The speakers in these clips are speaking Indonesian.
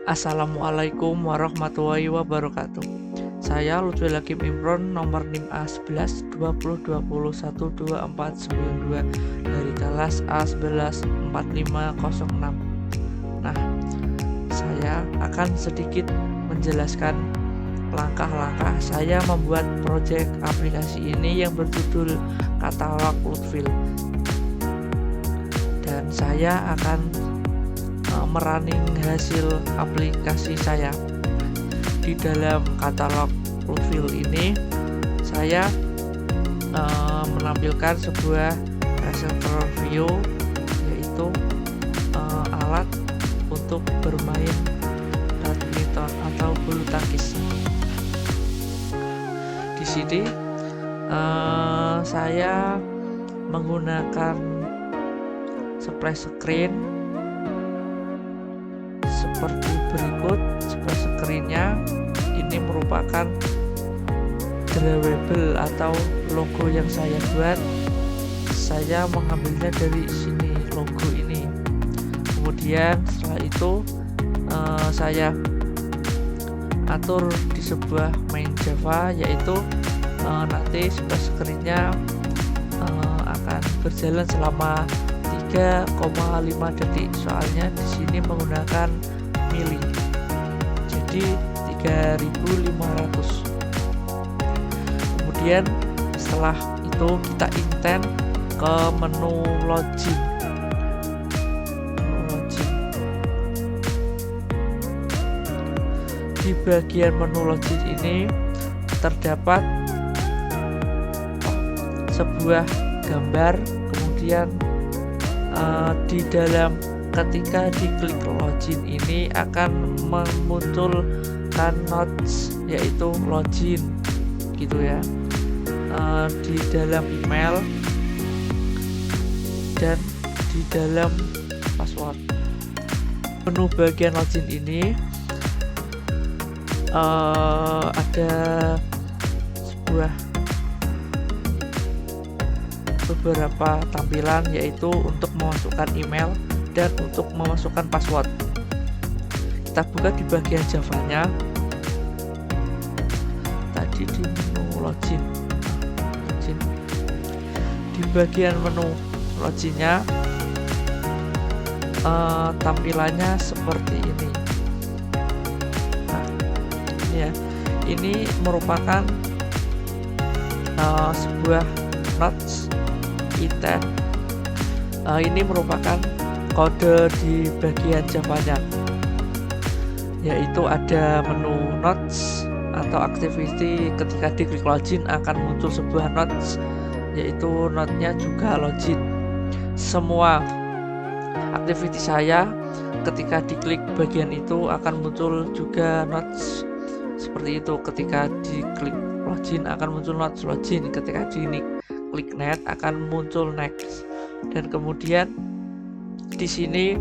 Assalamualaikum warahmatullahi wabarakatuh. Saya Lutfi Hakim Imron, nomor NIM A11 20 20 12492 dari kelas A11 4506. Nah, saya akan sedikit menjelaskan langkah-langkah saya membuat proyek aplikasi ini yang berjudul Katalog Lutfi. Dan saya akan merunning hasil aplikasi saya. Di dalam katalog Lutfi ini saya menampilkan sebuah receiver view, yaitu alat untuk bermain badminton atau bulu tangkis. Di sini saya menggunakan splash screen seperti berikut. Splash screen-nya ini merupakan drawable atau logo yang saya buat. Saya mengambilnya dari sini, logo ini. Kemudian setelah itu saya atur di sebuah main Java, yaitu nanti splash screen-nya akan berjalan selama 3,5 detik. Soalnya di sini menggunakan mili, jadi 3500. Kemudian setelah itu kita intent ke menu login. Di bagian menu login ini terdapat sebuah gambar. Kemudian di dalam ketika diklik login ini akan memunculkan notes, yaitu login gitu ya, di dalam email dan di dalam password. Menu bagian login ini ada beberapa tampilan, yaitu untuk memasukkan email dan untuk memasukkan password. Kita buka di bagian Java-nya. Tadi di menu login. Di bagian menu login-nya tampilannya seperti ini. Nah, ini ya. Ini merupakan sebuah notes item. Ini merupakan kode di bagian Java-nya, yaitu ada menu notes atau activity. Ketika diklik login akan muncul sebuah notes, yaitu notenya juga login. Semua activity saya ketika diklik bagian itu akan muncul juga notes seperti itu. Ketika diklik login akan muncul notes login, ketika diklik net akan muncul next. Dan kemudian di sini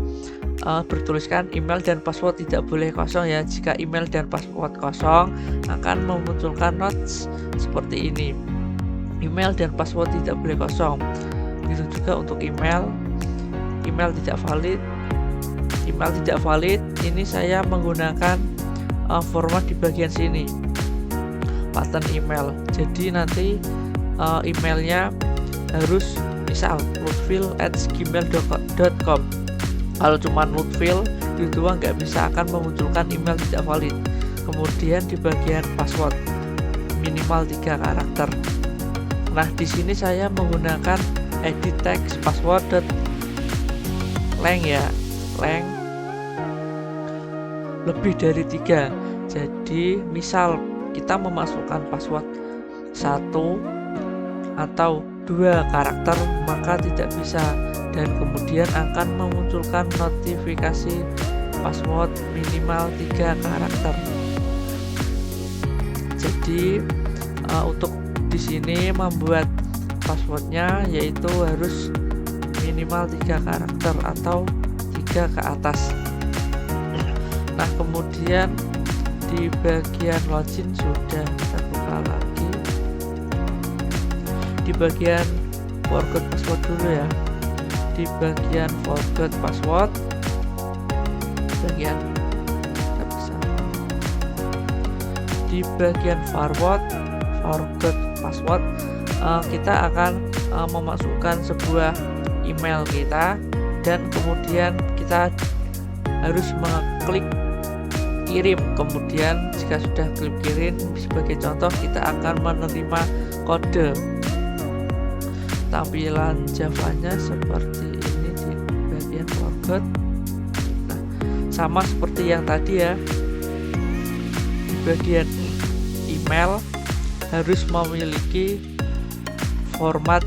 bertuliskan email dan password tidak boleh kosong ya. Jika email dan password kosong akan memunculkan notes seperti ini. Email dan password tidak boleh kosong. Begitu juga untuk email tidak valid. Email tidak valid ini saya menggunakan format di bagian sini, pattern email. Jadi nanti emailnya harus misal lutfil@gmail.com. Kalau cuma lutfil itu doang nggak bisa, akan memunculkan email tidak valid. Kemudian di bagian password minimal 3 karakter. Nah, di sini saya menggunakan edit text password.length ya, length lebih dari 3. Jadi misal kita memasukkan password 1 atau 2 karakter maka tidak bisa, dan kemudian akan memunculkan notifikasi password minimal 3 karakter. Jadi untuk di sini membuat passwordnya yaitu harus minimal 3 karakter atau 3 ke atas. Nah, kemudian di bagian login sudah, kita buka lagi di bagian forgot password dulu ya. Di bagian forgot password, bagian kita di bagian forgot password kita akan memasukkan sebuah email kita, dan kemudian kita harus mengklik kirim. Kemudian jika sudah klik kirim, sebagai contoh kita akan menerima kode. Tampilan Java-nya seperti ini di bagian forgot. Nah, sama seperti yang tadi ya, di bagian email harus memiliki format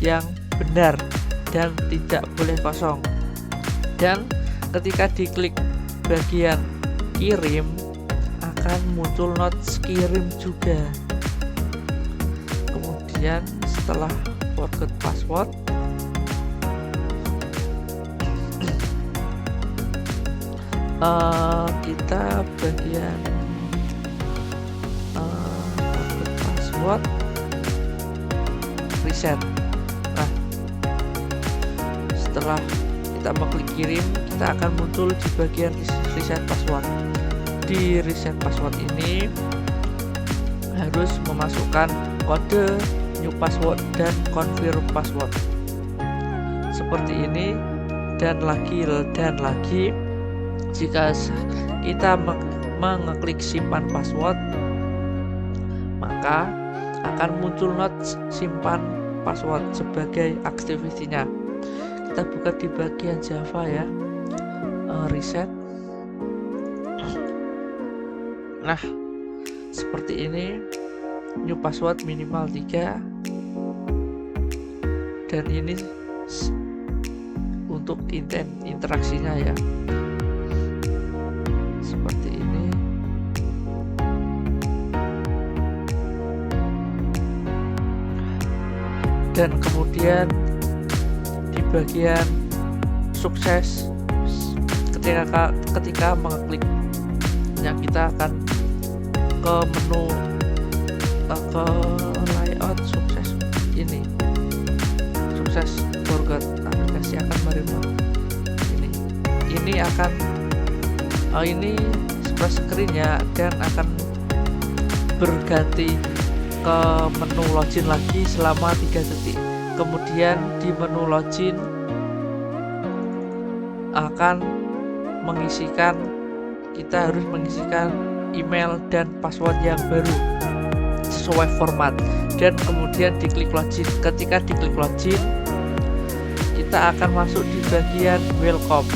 yang benar dan tidak boleh kosong. Dan ketika diklik bagian kirim akan muncul notes kirim juga. Kemudian setelah forgot password, kita bagian forgot password reset. Nah, setelah kita mengklik kirim, kita akan muncul di bagian reset password. Di reset password ini harus memasukkan kode new password dan confirm password seperti ini, dan lagi. Jika kita mengklik simpan password, maka akan muncul notes simpan password sebagai activity-nya. Kita buka di bagian Java ya, reset. Nah, seperti ini, new password minimal 3, dan ini untuk interaksinya ya, seperti ini. Dan kemudian di bagian sukses, ketika mengkliknya, kita akan ke menu ke layout sukses ini, sukses forgot aplikasi akan menerima ini akan ini splash screen ya, dan akan berganti ke menu login lagi selama 3 detik. Kemudian di menu login akan kita harus mengisikan email dan password yang baru sesuai format, dan kemudian diklik login. Ketika diklik login, kita akan masuk di bagian welcome.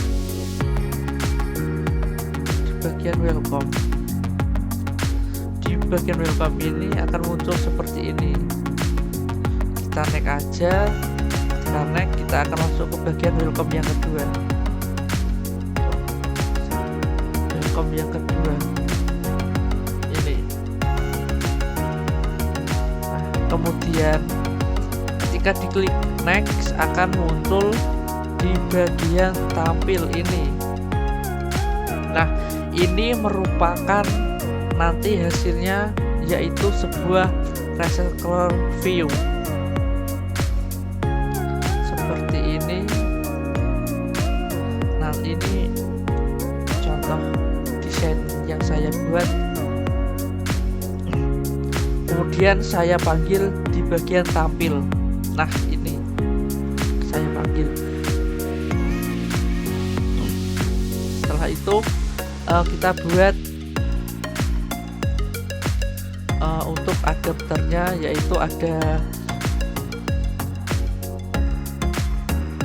Di bagian welcome ini akan muncul seperti ini. Kita next aja. Kita akan masuk ke bagian welcome yang kedua. Ini. Nah, kemudian ketika diklik next akan muncul di bagian tampil ini. Nah, ini merupakan nanti hasilnya, yaitu sebuah recycler view seperti ini. Nah, ini contoh desain yang saya buat. Kemudian saya panggil di bagian tampil. Nah, ini saya panggil. Setelah itu kita buat untuk adapternya, yaitu ada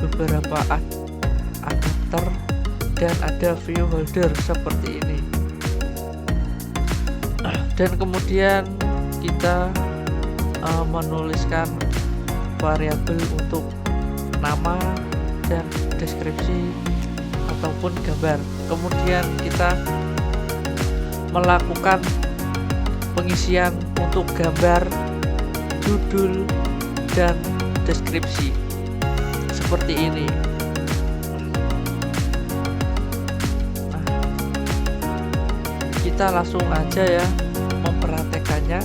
beberapa adapter dan ada view holder seperti ini. Dan kemudian kita menuliskan variabel untuk nama dan deskripsi ataupun gambar. Kemudian kita melakukan pengisian untuk gambar, judul, dan deskripsi seperti ini. Nah, kita langsung aja ya mempraktekannya.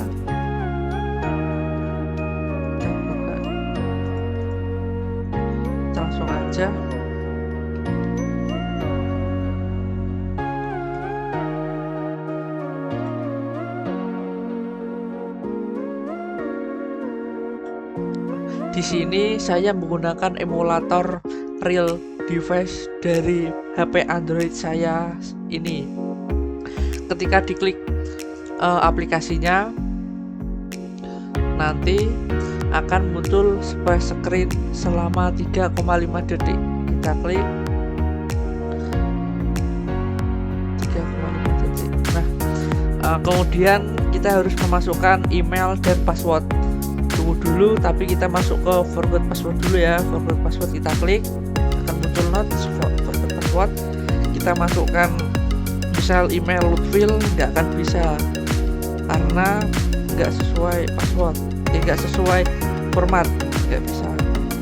Kita langsung aja. Di sini saya menggunakan emulator real device dari HP Android saya ini. Ketika diklik aplikasinya, nanti akan muncul splash screen selama 3,5 detik. Kita klik 3,5 detik. Nah, kemudian kita harus memasukkan email dan password. Tunggu dulu, tapi kita masuk ke forgot password dulu ya. Forgot password kita klik, akan muncul notes forgot password. Kita masukkan misal email Lutfil, nggak akan bisa karena nggak sesuai password, nggak sesuai format, nggak bisa.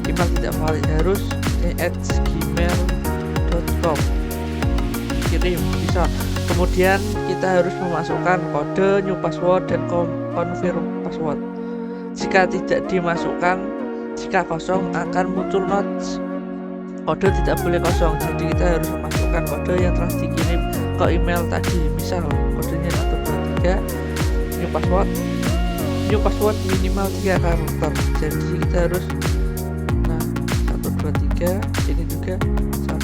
Email tidak valid, harus @gmail.com, kirim bisa. Kemudian kita harus memasukkan kode new password dan confirm password. Jika tidak dimasukkan, jika kosong akan muncul notes kode tidak boleh kosong. Jadi kita harus memasukkan kode yang telah dikirim ke email tadi. Misal kodenya 123, new password minimal 3 karakter. Jadi kita harus 123, ini juga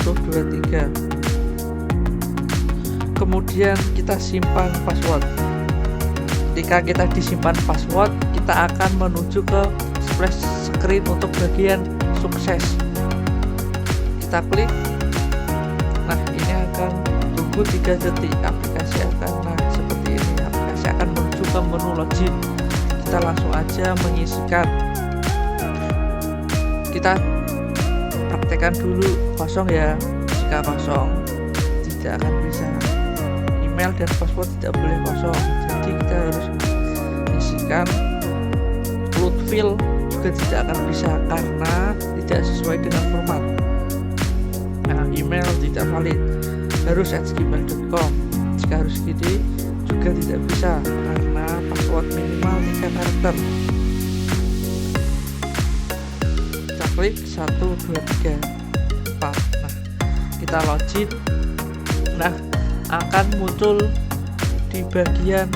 123. Kemudian kita simpan password. Ketika kita disimpan password, kita akan menuju ke splash screen untuk bagian sukses. Kita klik. Nah, ini akan tunggu 3 detik. Aplikasi akan seperti ini. Aplikasi akan menuju ke menu login. Kita langsung aja mengisikan. Kita praktekkan dulu kosong ya. Jika kosong tidak akan bisa. Email dan password tidak boleh kosong. Jadi kita harus mengisikan. Lutfil juga tidak akan bisa karena tidak sesuai dengan format. Nah, email tidak valid, harus @gmail.com. Jika harus gini juga tidak bisa karena password minimal 3 karakter. Kita klik 1, 2, 3, 4. Nah, kita login. Nah, akan muncul di bagian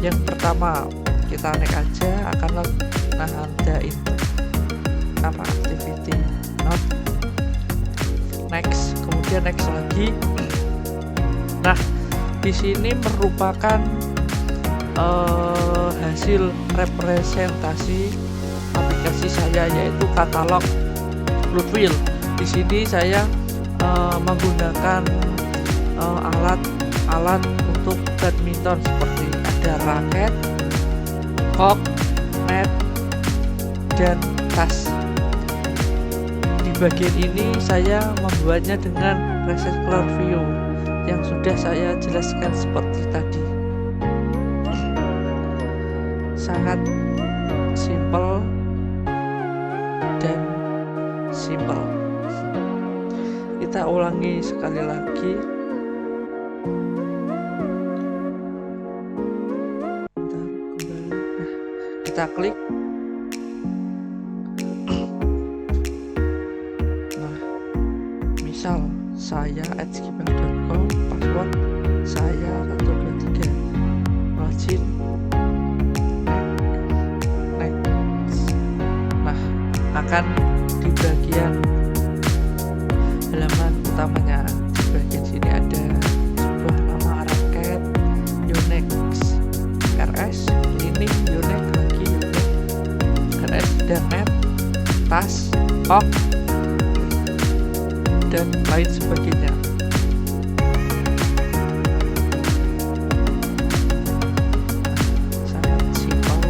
yang pertama. Kita naik aja, akan ada activity not next, kemudian next lagi. Nah, di sini merupakan hasil representasi aplikasi saya, yaitu katalog Lutfil. Di sini saya menggunakan alat untuk badminton seperti ada raket, kok, net, dan tas. Di bagian ini saya membuatnya dengan Reset Color View yang sudah saya jelaskan seperti tadi. Sangat simple dan simple. Kita ulangi sekali lagi. Kita klik. Nah, misal saya @gmail.com, password saya 123, login, next. Nah, akan di bagian halaman utamanya. Di bagian sini ada sebuah nama raket, Yonex, RS, ini Yonex, dan net, tas, kok, dan lain sebagainya. Sangat simpel.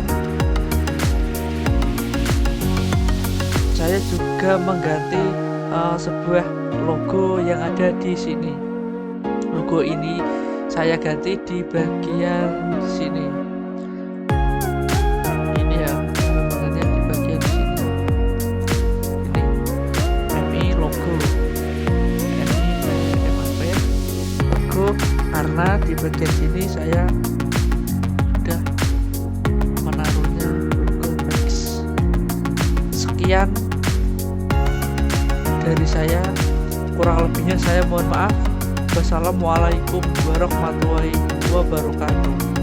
Saya juga mengganti sebuah logo yang ada di sini. Logo ini saya ganti di bagian sini. Karena di bagian sini saya sudah menaruhnya logo Max. Sekian dari saya, kurang lebihnya saya mohon maaf. Wassalamualaikum warahmatullahi wabarakatuh.